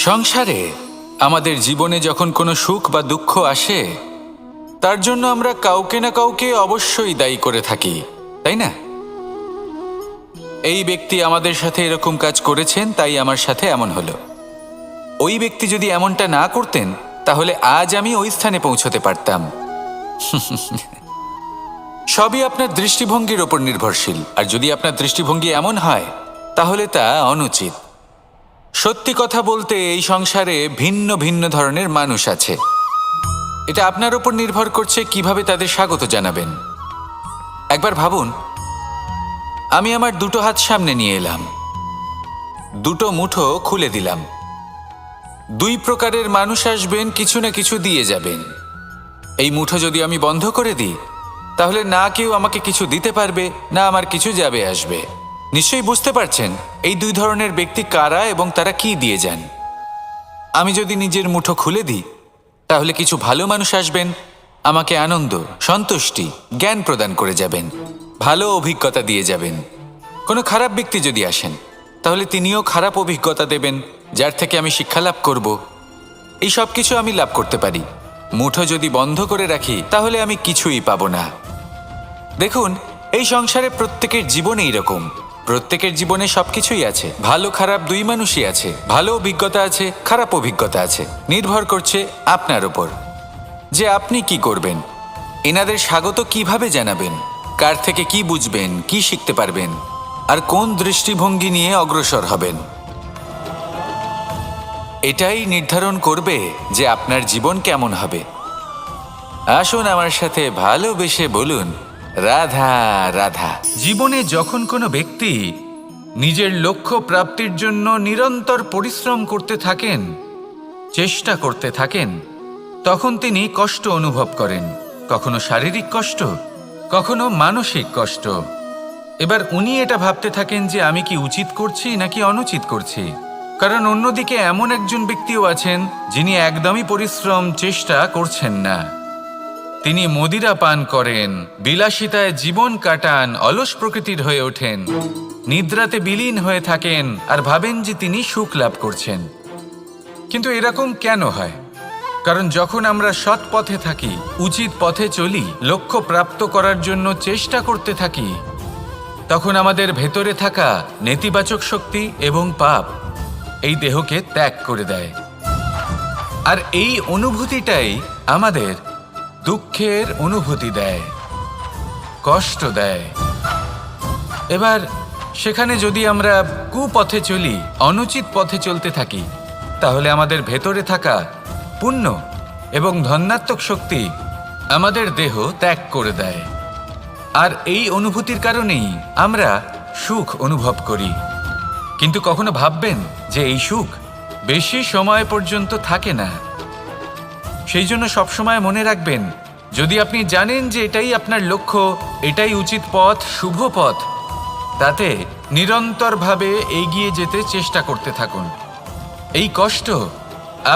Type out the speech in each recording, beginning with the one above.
সংসারে আমাদের জীবনে যখন কোনো সুখ বা দুঃখ আসে তার জন্য আমরা কাউকে না কাউকে অবশ্যই দায়ী করে থাকি, তাই না? এই ব্যক্তি আমাদের সাথে এরকম কাজ করেছেন, তাই আমার সাথে এমন হলো। ওই ব্যক্তি যদি এমনটা না করতেন তাহলে আজ আমি ওই স্থানে পৌঁছতে পারতাম। সবই আপনার দৃষ্টিভঙ্গির ওপর নির্ভরশীল, আর যদি আপনার দৃষ্টিভঙ্গি এমন হয় তাহলে তা অনুচিত। সত্যি কথা বলতে এই সংসারে ভিন্ন ভিন্ন ধরনের মানুষ আছে। এটা আপনার উপর নির্ভর করছে কিভাবে তাদের স্বাগত জানাবেন। একবার ভাবুন, আমি আমার দুটো হাত সামনে নিয়ে এলাম, দুটো মুঠো খুলে দিলাম। দুই প্রকারের মানুষ আসবেন, কিছু না কিছু দিয়ে যাবেন। এই মুঠো যদি আমি বন্ধ করে দিই তাহলে না কেউ আমাকে কিছু দিতে পারবে, না আমার কিছু যাবে আসবে। নিশ্চয়ই বুঝতে পারছেন এই দুই ধরনের ব্যক্তি কারা এবং তারা কি দিয়ে যান। আমি যদি নিজের মুঠো খুলে দিই তাহলে কিছু ভালো মানুষ আসবেন, আমাকে আনন্দ, সন্তুষ্টি, জ্ঞান প্রদান করে যাবেন, ভালো অভিজ্ঞতা দিয়ে যাবেন। কোনো খারাপ ব্যক্তি যদি আসেন তাহলে তিনিও খারাপ অভিজ্ঞতা দেবেন, যার থেকে আমি শিক্ষা লাভ করব। এই সব কিছু আমি লাভ করতে পারি। মুঠো যদি বন্ধ করে রাখি তাহলে আমি কিছুই পাবো না। দেখুন, এই সংসারে প্রত্যেকের জীবনে এইরকম। প্রত্যেকের জীবনে সবকিছুই আছে, ভালো খারাপ দুই মানুষই আছে, ভালো অভিজ্ঞতা আছে, খারাপ অভিজ্ঞতা আছে। নির্ভর করছে আপনার উপর যে আপনি কি করবেন, এনাদের স্বাগত কিভাবে জানাবেন, কার থেকে কি বুঝবেন, কি শিখতে পারবেন, আর কোন দৃষ্টিভঙ্গি নিয়ে অগ্রসর হবেন। এটাই নির্ধারণ করবে যে আপনার জীবন কেমন হবে। আসুন আমার সাথে ভালোবেসে বলুন, রাধা রাধা। জীবনে যখন কোনো ব্যক্তি নিজের লক্ষ্য প্রাপ্তির জন্য নিরন্তর পরিশ্রম করতে থাকেন, চেষ্টা করতে থাকেন, তখন তিনি কষ্ট অনুভব করেন। কখনো শারীরিক কষ্ট, কখনো মানসিক কষ্ট। এবার উনি এটা ভাবতে থাকেন যে আমি কি উচিত করছি নাকি অনুচিত করছি। কারণ অন্যদিকে এমন একজন ব্যক্তিও আছেন যিনি একদমই পরিশ্রম, চেষ্টা করছেন না। তিনি মদিরা পান করেন, বিলাসিতায় জীবন কাটান, অলস প্রকৃতির হয়ে ওঠেন, নিদ্রাতে বিলীন হয়ে থাকেন আর ভাবেন যে তিনি সুখ লাভ করছেন। কিন্তু এরকম কেন হয়? কারণ যখন আমরা সৎ পথে থাকি, উচিত পথে চলি, লক্ষ্য প্রাপ্ত করার জন্য চেষ্টা করতে থাকি, তখন আমাদের ভেতরে থাকা নেতিবাচক শক্তি এবং পাপ এই দেহকে ত্যাগ করে দেয়। আর এই অনুভূতিটাই আমাদের দুঃখের অনুভূতি দেয়, কষ্ট দেয়। এবার সেখানে যদি আমরা কুপথে চলি, অনুচিত পথে চলতে থাকি, তাহলে আমাদের ভেতরে থাকা পুণ্য এবং ধনাত্মক শক্তি আমাদের দেহ ত্যাগ করে দেয়। আর এই অনুভূতির কারণেই আমরা সুখ অনুভব করি। কিন্তু কখনো ভাববেন যে এই সুখ বেশি সময় পর্যন্ত থাকে না। সেই জন্য সবসময় মনে রাখবেন, যদি আপনি জানেন যে এটাই আপনার লক্ষ্য, এটাই উচিত পথ, শুভ পথ, তাতে নিরন্তরভাবে এগিয়ে যেতে চেষ্টা করতে থাকুন। এই কষ্ট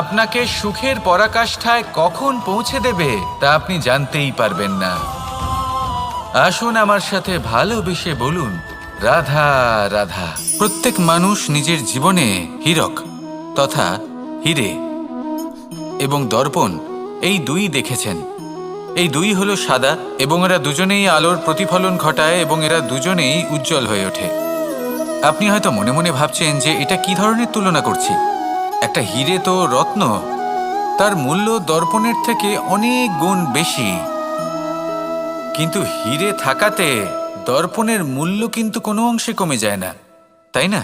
আপনাকে সুখের পরাকাষ্ঠায় কখন পৌঁছে দেবে তা আপনি জানতেই পারবেন না। আসুন আমার সাথে ভালোবেসে বলুন, রাধা রাধা। প্রত্যেক মানুষ নিজের জীবনে হীরক তথা হীরে এবং দর্পণ এই দুই দেখেছেন। এই দুই হলো সাদা এবং এরা দুজনেই আলোর প্রতিফলন ঘটায় এবং এরা দুজনেই উজ্জ্বল হয়ে ওঠে। আপনি হয়তো মনে মনে ভাবছেন যে এটা কি ধরনের তুলনা করছি। একটা হীরে তো রত্ন, তার মূল্য দর্পণের থেকে অনেক গুণ বেশি। কিন্তু হীরে থাকাতে দর্পণের মূল্য কিন্তু কোনো অংশে কমে যায় না, তাই না?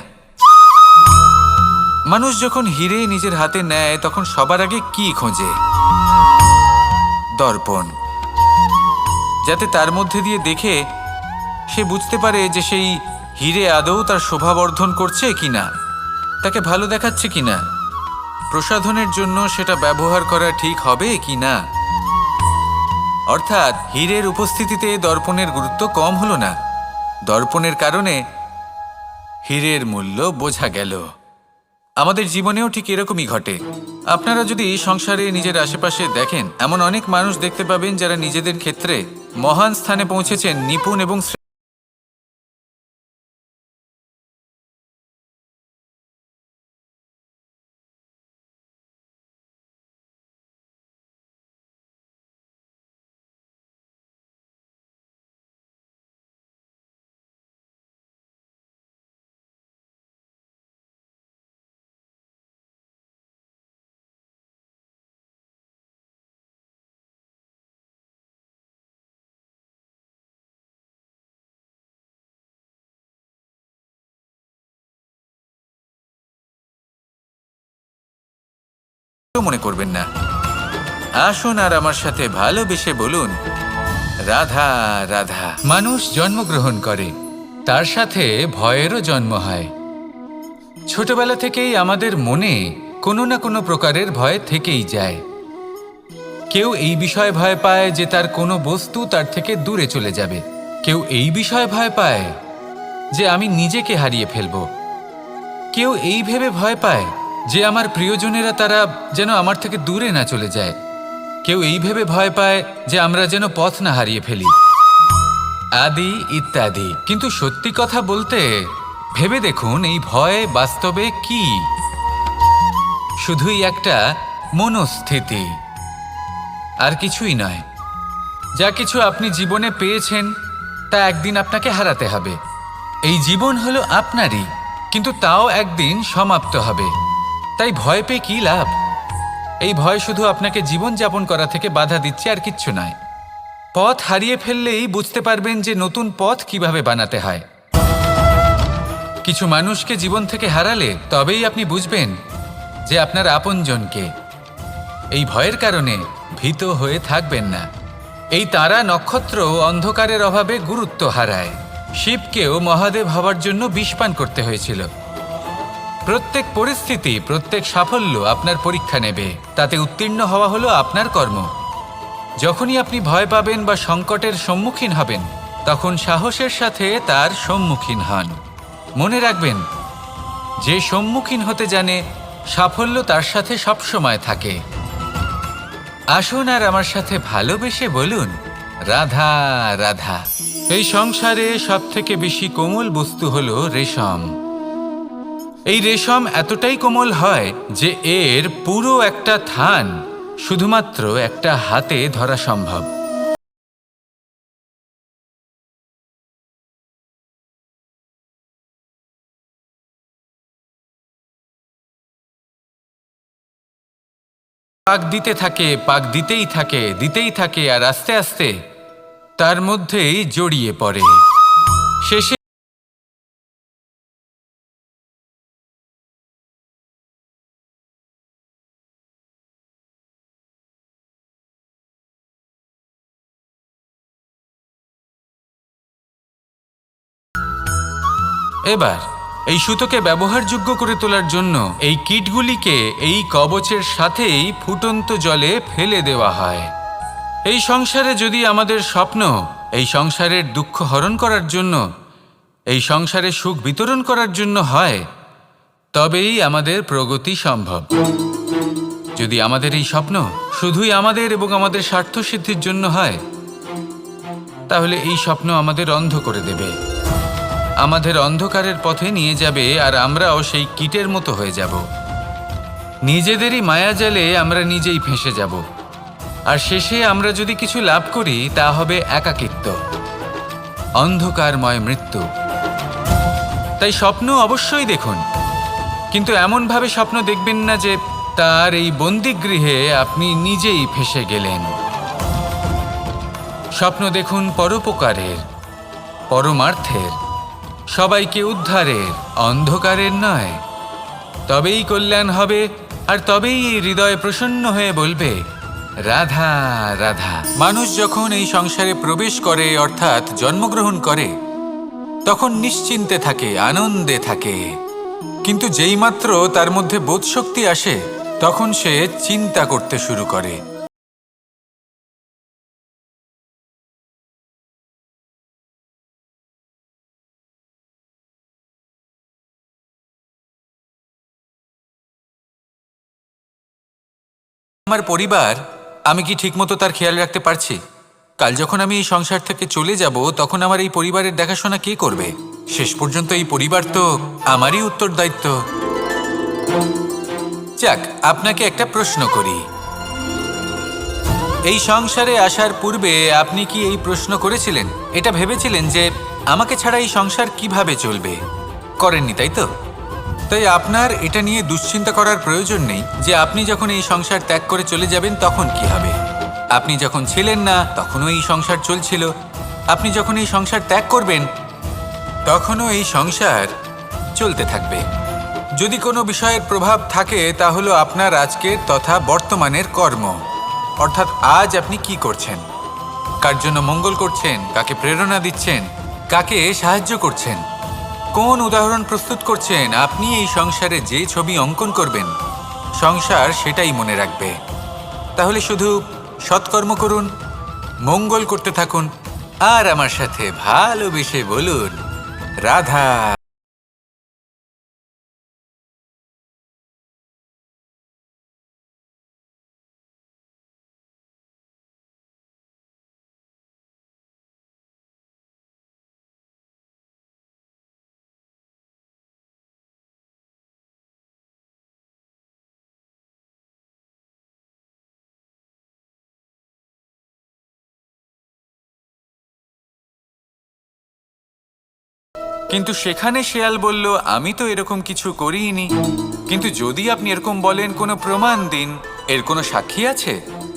মানুষ যখন হীরে নিজের হাতে নেয় তখন সবার আগে কি খোঁজে? দর্পণ, যাতে তার মধ্যে দিয়ে দেখে সে বুঝতে পারে যে সেই হীরে আদৌ তার শোভাবর্ধন করছে কিনা, তাকে ভালো দেখাচ্ছে কিনা, প্রসাধনের জন্য সেটা ব্যবহার করা ঠিক হবে কিনা। অর্থাৎ হীরের উপস্থিতিতে দর্পণের গুরুত্ব কম হলো না। দর্পণের কারণে হীরের মূল্য বোঝা গেল। আমাদের জীবনেও ঠিক এরকমই ঘটে। আপনারা যদি সংসারে নিজের আশেপাশে দেখেন, এমন অনেক মানুষ দেখতে পাবেন যারা নিজেদের ক্ষেত্রে মহান স্থানে পৌঁছেছেন, নিপুণ এবং মনে করবেন না। আসুন আর আমার সাথে ভালোবেসে বলুন, রাধা রাধা। মানুষ জন্মগ্রহণ করে, তার সাথে ভয়েরও জন্ম হয়। ছোটবেলা থেকেই আমাদের মনে কোনো না কোনো প্রকারের ভয় থেকেই যায়। কেউ এই বিষয়ে ভয় পায় যে তার কোনো বস্তু তার থেকে দূরে চলে যাবে। কেউ এই বিষয়ে ভয় পায় যে আমি নিজেকে হারিয়ে ফেলব। কেউ এই ভেবে ভয় পায় যে আমার প্রিয়জনেরা তারা যেন আমার থেকে দূরে না চলে যায়। কেউ এই ভেবে ভয় পায় যে আমরা যেন পথ না হারিয়ে ফেলি, আদি ইত্যাদি। কিন্তু সত্যি কথা বলতে, ভেবে দেখুন এই ভয় বাস্তবে কি? শুধুই একটা মনস্থিতি, আর কিছুই নয়। যা কিছু আপনি জীবনে পেয়েছেন তা একদিন আপনাকে হারাতে হবে। এই জীবন হলো আপনারই, কিন্তু তাও একদিন সমাপ্ত হবে। তাই ভয় পেয়ে কি লাভ? এই ভয় শুধু আপনাকে জীবনযাপন করা থেকে বাধা দিচ্ছে, আর কিচ্ছু নয়। পথ হারিয়ে ফেললেই বুঝতে পারবেন যে নতুন পথ কিভাবে বানাতে হয়। কিছু মানুষকে জীবন থেকে হারালে তবেই আপনি বুঝবেন যে আপনার আপনজনকে। এই ভয়ের কারণে ভীত হয়ে থাকবেন না। এই তারা নক্ষত্র অন্ধকারের অভাবে গুরুত্ব হারায়। শিবকেও মহাদেব হওয়ার জন্য বিষপান করতে হয়েছিল। প্রত্যেক পরিস্থিতি, প্রত্যেক সাফল্য আপনার পরীক্ষা নেবে। তাতে উত্তীর্ণ হওয়া হলো আপনার কর্ম। যখনই আপনি ভয় পাবেন বা সংকটের সম্মুখীন হবেন, তখন সাহসের সাথে তার সম্মুখীন হন। মনে রাখবেন, যে সম্মুখীন হতে জানে, সাফল্য তার সাথে সবসময় থাকে। আসুন আর আমার সাথে ভালোবেসে বলুন, রাধা রাধা। এই সংসারে সবথেকে বেশি কোমল বস্তু হলো রেশম। এই রেশম এতটাই কোমল হয় যে এর পুরো একটা থান শুধুমাত্র একটা হাতে ধরা সম্ভব। পাক দিতে থাকে, পাক দিতেই থাকে, দিতেই থাকে, আর আস্তে আস্তে তার মধ্যেই জড়িয়ে পড়ে। শেষে এবার এই সুতোকে ব্যবহারযোগ্য করে তোলার জন্য এই কীটগুলিকে এই কবচের সাথেই ফুটন্ত জলে ফেলে দেওয়া হয়। এই সংসারে যদি আমাদের স্বপ্ন এই সংসারের দুঃখ হরণ করার জন্য, এই সংসারে সুখ বিতরণ করার জন্য হয়, তবেই আমাদের প্রগতি সম্ভব। যদি আমাদের এই স্বপ্ন শুধুই আমাদের এবং আমাদের স্বার্থসিদ্ধির জন্য হয়, তাহলে এই স্বপ্ন আমাদের অন্ধ করে দেবে, আমাদের অন্ধকারের পথে নিয়ে যাবে, আর আমরাও সেই কীটের মতো হয়ে যাব। নিজেদেরই মায়াজালে আমরা নিজেই ফেঁসে যাব, আর শেষে আমরা যদি কিছু লাভ করি তা হবে একাকিত্ব, অন্ধকারময় মৃত্যু। তাই স্বপ্ন অবশ্যই দেখুন, কিন্তু এমনভাবে স্বপ্ন দেখবেন না যে তার এই বন্দিগৃহে আপনি নিজেই ফেঁসে গেলেন। স্বপ্ন দেখুন পরোপকারের, পরমার্থের, সবাইকে উদ্ধারের, অন্ধকারের নয়। তবেই কল্যাণ হবে, আর তবেই এই হৃদয় প্রসন্ন হয়ে বলবে, রাধা রাধা। মানুষ যখন এই সংসারে প্রবেশ করে, অর্থাৎ জন্মগ্রহণ করে, তখন নিশ্চিন্তে থাকে, আনন্দে থাকে। কিন্তু যেইমাত্র তার মধ্যে বোধশক্তি আসে, তখন সে চিন্তা করতে শুরু করে। আমার পরিবার, আমি কি ঠিকমতো তার খেয়াল রাখতে পারছি? কাল যখন আমি এই সংসার থেকে চলে যাব, তখন আমার এই পরিবারের দেখাশোনা কে করবে? শেষ পর্যন্ত এই পরিবার তো আমারই উত্তরদায়িত্ব। যাক, আপনাকে একটা প্রশ্ন করি। এই সংসারে আসার পূর্বে আপনি কি এই প্রশ্ন করেছিলেন, এটা ভেবেছিলেন যে আমাকে ছাড়া এই সংসার কিভাবে চলবে? করেননি, তাই তো? তাই আপনার এটা নিয়ে দুশ্চিন্তা করার প্রয়োজন নেই যে আপনি যখন এই সংসার ত্যাগ করে চলে যাবেন তখন কি হবে। আপনি যখন ছিলেন না তখনও এই সংসার চলছিল, আপনি যখন এই সংসার ত্যাগ করবেন তখনও এই সংসার চলতে থাকবে। যদি কোনো বিষয়ের প্রভাব থাকে তা হলো আপনার আজকের তথা বর্তমানের কর্ম, অর্থাৎ আজ আপনি কি করছেন, কার জন্য মঙ্গল করছেন, কাকে প্রেরণা দিচ্ছেন, কাকে সাহায্য করছেন, কোন উদাহরণ প্রস্তুত করছেন। আপনি এই সংসারে যে ছবি অঙ্কন করবেন, সংসার সেটাই মনে রাখবে। তাহলে শুধু সৎকর্ম করুন, মঙ্গল করতে থাকুন, আর আমার সাথে ভালোবেসে বলুন, রাধা। কিন্তু সেখানে শেয়াল বলল, আমি তো এরকম কিছু করিনি। কিন্তু যদি আপনি এরকম বলেন, কোনো প্রমাণ দিন, এর কোনো সাক্ষী আছে?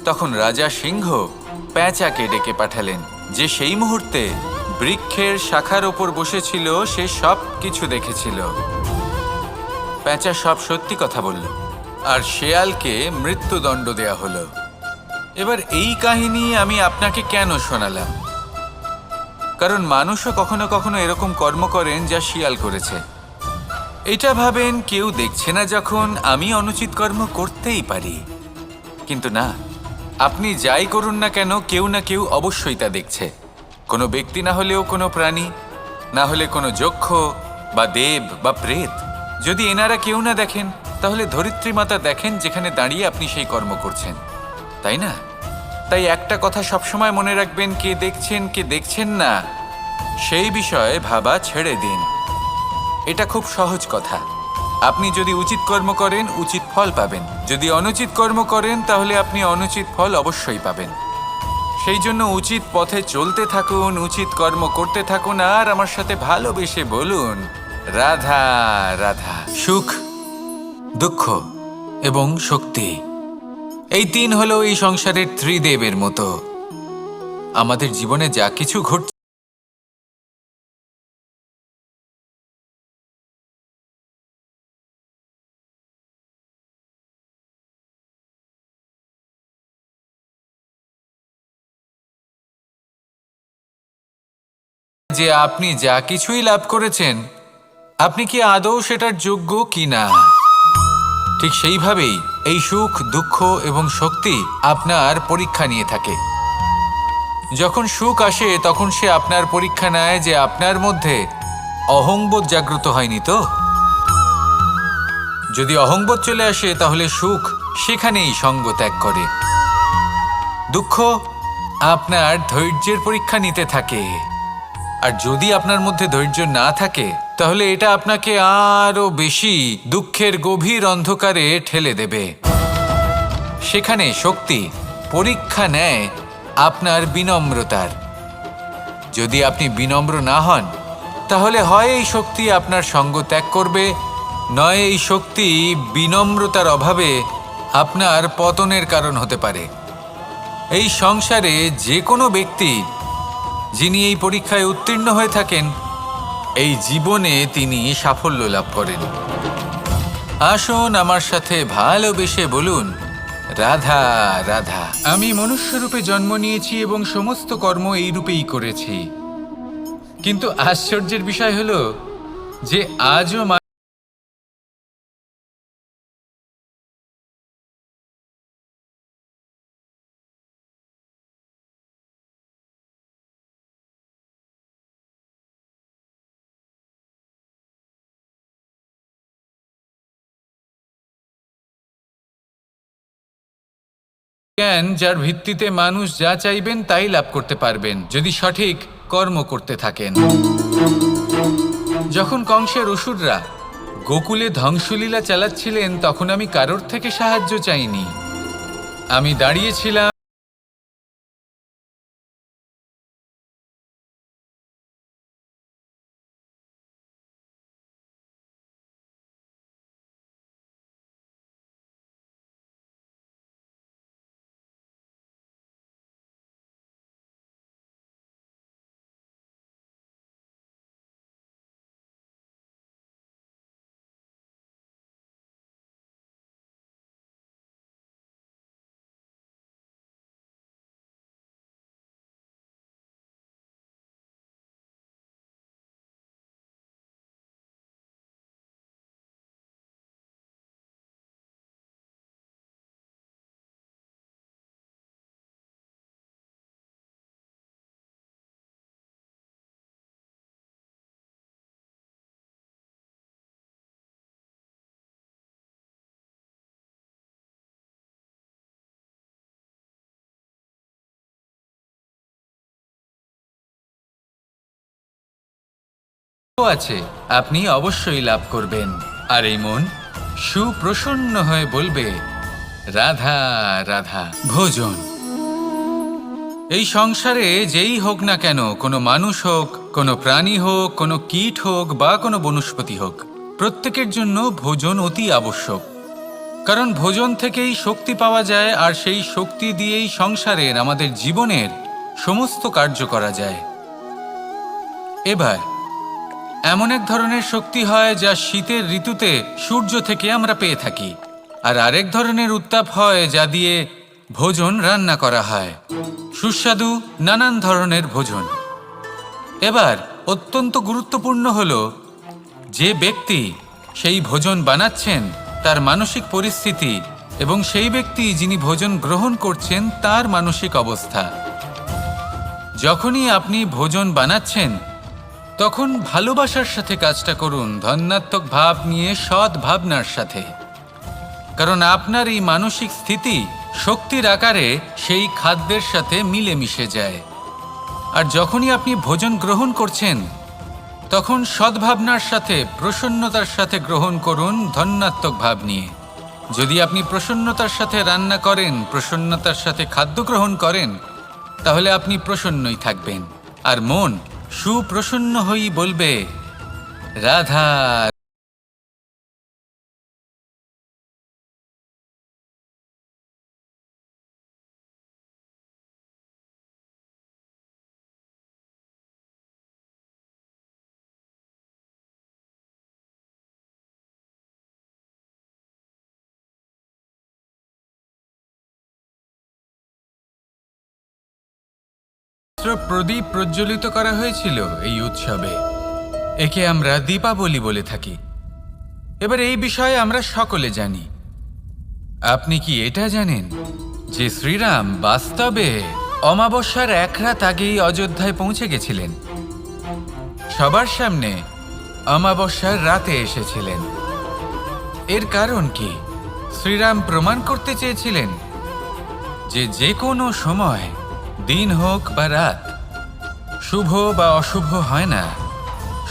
তখন রাজা সিংহ পেঁচাকে ডেকে পাঠালেন, যে সেই মুহূর্তে বৃক্ষের শাখার ওপর বসেছিল, সে সব কিছু দেখেছিল। পেঁচা সব সত্যি কথা বলল, আর শেয়ালকে মৃত্যুদণ্ড দেয়া হলো। এবার এই কাহিনী আমি আপনাকে কেন শোনালাম? কারণ মানুষও কখনো কখনো এরকম কর্ম করেন যা শিয়াল করেছে। এটা ভাবেন কেউ দেখছে না, যখন আমি অনুচিত কর্ম করতেই পারি। কিন্তু না, আপনি যাই করুন না কেন, কেউ না কেউ অবশ্যই তা দেখছে। কোনো ব্যক্তি না হলেও কোনো প্রাণী, না হলে কোনো যক্ষ বা দেব বা প্রেত। যদি এনারা কেউ না দেখেন, তাহলে ধরিত্রী মাতা দেখেন, যেখানে দাঁড়িয়ে আপনি সেই কর্ম করছেন, তাই না? তাই একটা কথা সবসময় মনে রাখবেন, কে দেখছেন কে দেখছেন না সেই বিষয়ে ভাবা ছেড়ে দিন। এটা খুব সহজ কথা। আপনি যদি উচিত কর্ম করেন, উচিত ফল পাবেন। যদি অনুচিত কর্ম করেন, তাহলে আপনি অনুচিত ফল অবশ্যই পাবেন। সেই জন্য উচিত পথে চলতে থাকুন, উচিত কর্ম করতে থাকুন, আর আমার সাথে ভালোবেসে বলুন, রাধা রাধা। সুখ, দুঃখ এবং শক্তি, এই তিন হলো এই সংসারের ত্রিদেবের মতো। আমাদের জীবনে যা কিছু ঘটছে, যে আপনি যা কিছুই লাভ করেছেন, আপনি কি আদৌ সেটার যোগ্য কি না? ঠিক সেইভাবেই এই সুখ, দুঃখ এবং শক্তি আপনার পরীক্ষা নিয়ে থাকে। যখন সুখ আসে, তখন সে আপনার পরীক্ষা নেয় যে আপনার মধ্যে অহংবোধ জাগ্রত হয়নি তো। যদি অহংবোধ চলে আসে, তাহলে সুখ সেখানেই সঙ্গ ত্যাগ করে। দুঃখ আপনার ধৈর্যের পরীক্ষা নিতে থাকে, আর যদি আপনার মধ্যে ধৈর্য না থাকে, তাহলে এটা আপনাকে আরো বেশি দুঃখের গভীর অন্ধকারে ঠেলে দেবে। সেখানে শক্তি পরীক্ষা নেয় আপনার বিনম্রতার। যদি আপনি বিনম্র না হন, তাহলে হয় এই শক্তি আপনার সঙ্গ ত্যাগ করবে, নয় এই শক্তি বিনম্রতার অভাবে আপনার পতনের কারণ হতে পারে। এই সংসারে যে কোনো ব্যক্তি যিনি এই পরীক্ষায় উত্তীর্ণ হয়ে থাকেন, এই জীবনে তিনি সাফল্য লাভ করেন। আসুন আমার সাথে ভালোবেসে বলুন, রাধা রাধা। আমি মনুষ্যরূপে জন্ম নিয়েছি এবং সমস্ত কর্ম এই রূপেই করেছি। কিন্তু আশ্চর্যের বিষয় হলো যে আজও জ্ঞান, যার ভিত্তিতে মানুষ যা চাইবেন তাই লাভ করতে পারবেন, যদি সঠিক কর্ম করতে থাকেন। যখন কংসের অসুররা গোকুলে ধ্বংসলীলা চালাচ্ছিলেন, তখন আমি কারোর থেকে সাহায্য চাইনি। আমি দাঁড়িয়েছিলাম আছে, আপনি অবশ্যই লাভ করবেন। আর এই মন সুপ্রসন্ন হয়ে বলবে, রাধা রাধা। ভোজন, এই সংসারে যেই হোক না কেন, কোনো মানুষ হোক, কোনো প্রাণী হোক, কোনো কীট হোক বা কোনো বনস্পতি হোক, প্রত্যেকের জন্য ভোজন অতি আবশ্যক। কারণ ভোজন থেকেই শক্তি পাওয়া যায়, আর সেই শক্তি দিয়েই সংসারের, আমাদের জীবনের সমস্ত কার্য করা যায়। এবার এমন এক ধরনের শক্তি হয় যা শীতের ঋতুতে সূর্য থেকে আমরা পেয়ে থাকি, আর আরেক ধরনের উত্তাপ হয় যা দিয়ে ভোজন রান্না করা হয়, সুস্বাদু নানান ধরনের ভোজন। এবার অত্যন্ত গুরুত্বপূর্ণ হলো যে ব্যক্তি সেই ভোজন বানাচ্ছেন তার মানসিক পরিস্থিতি এবং সেই ব্যক্তি যিনি ভোজন গ্রহণ করছেন তার মানসিক অবস্থা। যখনই আপনি ভোজন বানাচ্ছেন তখন ভালোবাসার সাথে কাজটা করুন, ধন্যাত্মক ভাব নিয়ে, সৎ ভাবনার সাথে। কারণ আপনার এই মানসিক স্থিতি শক্তির আকারে সেই খাদ্যের সাথে মিলেমিশে যায়। আর যখনই আপনি ভোজন গ্রহণ করছেন তখন সদ্ভাবনার সাথে, প্রসন্নতার সাথে গ্রহণ করুন, ধন্যাত্মক ভাব নিয়ে। যদি আপনি প্রসন্নতার সাথে রান্না করেন, প্রসন্নতার সাথে খাদ্য গ্রহণ করেন, তাহলে আপনি প্রসন্নই থাকবেন। আর মন সুপ্রসন্ন হয়েই বলবে, রাধা। প্রদীপ প্রজ্বলিত করা হয়েছিল এই উৎসবে। একে আমরা দীপাবলি বলে থাকি। এবার এই বিষয়ে আমরা সকলে জানি। আপনি কি এটা জানেন যে শ্রীরাম বাস্তবে অমাবস্যার এক রাত আগেই অযোধ্যায় পৌঁছে গেছিলেন? সবার সামনে অমাবস্যার রাতে এসেছিলেন। এর কারণ কি? শ্রীরাম প্রমাণ করতে চেয়েছিলেন যে যে কোনো সময়, দিন হোক বা রাত, শুভ বা অশুভ হয় না।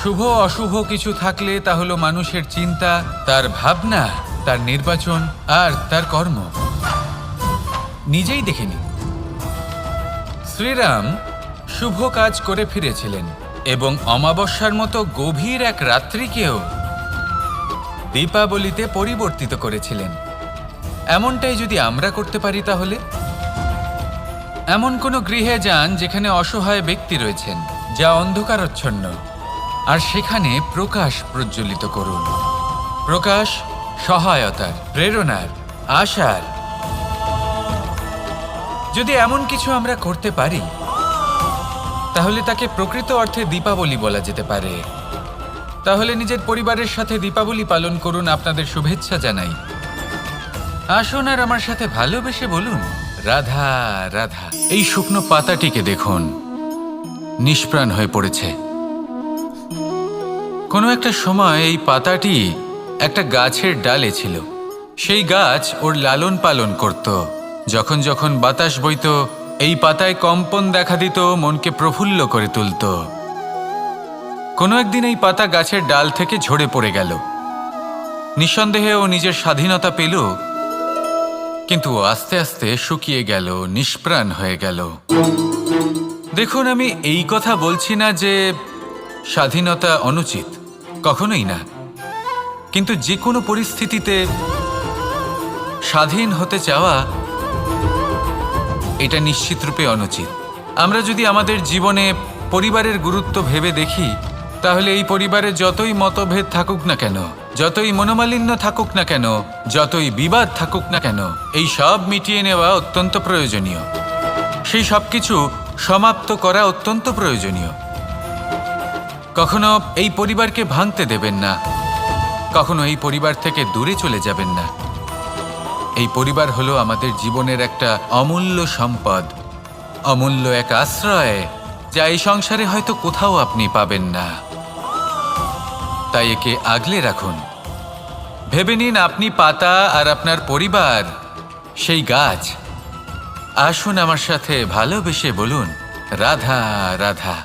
শুভ অশুভ কিছু থাকলে তা হলো মানুষের চিন্তা, তার ভাবনা, তার নির্বাচন আর তার কর্ম। নিজেই দেখে নিন, শ্রীরাম শুভ কাজ করে ফিরেছিলেন এবং অমাবস্যার মতো গভীর এক রাত্রিকেও দীপাবলিতে পরিবর্তিত করেছিলেন। এমনটাই যদি আমরা করতে পারি, তাহলে এমন কোনো গৃহে যান যেখানে অসহায় ব্যক্তি রয়েছেন, যা অন্ধকারাচ্ছন্ন, আর সেখানে প্রকাশ প্রজ্বলিত করুন। প্রকাশ সহায়তার, প্রেরণার, আশার। যদি এমন কিছু আমরা করতে পারি তাহলে তাকে প্রকৃত অর্থে দীপাবলি বলা যেতে পারে। তাহলে নিজের পরিবারের সাথে দীপাবলি পালন করুন। আপনাদের শুভেচ্ছা জানাই। আসুন আর আমার সাথে ভালোবেসে বলুন, রাধা রাধা। এই শুকনো পাতাটিকে দেখুন, নিষ্প্রাণ হয়ে পড়েছে। কোনো একটা সময় এই পাতাটি একটা গাছের ডালে ছিল। সেই গাছ ওর লালন পালন করত। যখন যখন বাতাস বইত, এই পাতায় কম্পন দেখা দিত, মনকে প্রফুল্ল করে তুলত। কোনো একদিন এই পাতা গাছের ডাল থেকে ঝরে পড়ে গেল। নিঃসন্দেহে ও নিজের স্বাধীনতা পেল, কিন্তু আস্তে আস্তে শুকিয়ে গেল, নিষ্প্রাণ হয়ে গেল। দেখুন, আমি এই কথা বলছি না যে স্বাধীনতা অনুচিত, কখনোই না। কিন্তু যে কোনো পরিস্থিতিতে স্বাধীন হতে চাওয়া, এটা নিশ্চিতরূপে অনুচিত। আমরা যদি আমাদের জীবনে পরিবারের গুরুত্ব ভেবে দেখি, তাহলে এই পরিবারে যতই মতভেদ থাকুক না কেন, যতই মনোমালিন্য থাকুক না কেন, যতই বিবাদ থাকুক না কেন, এই সব মিটিয়ে নেওয়া অত্যন্ত প্রয়োজনীয়। সেই সব কিছু সমাপ্ত করা অত্যন্ত প্রয়োজনীয়। কখনো এই পরিবারকে ভাঙতে দেবেন না, কখনো এই পরিবার থেকে দূরে চলে যাবেন না। এই পরিবার হলো আমাদের জীবনের একটা অমূল্য সম্পদ, অমূল্য এক আশ্রয়, যা এই সংসারে হয়তো কোথাও আপনি পাবেন না। তাই একে আগলে রাখুন। ভেবে নিন আপনি পাতা আর আপনার পরিবার সেই গাছ। আসুন আমার সাথে ভালোবেসে বলুন, রাধা রাধা।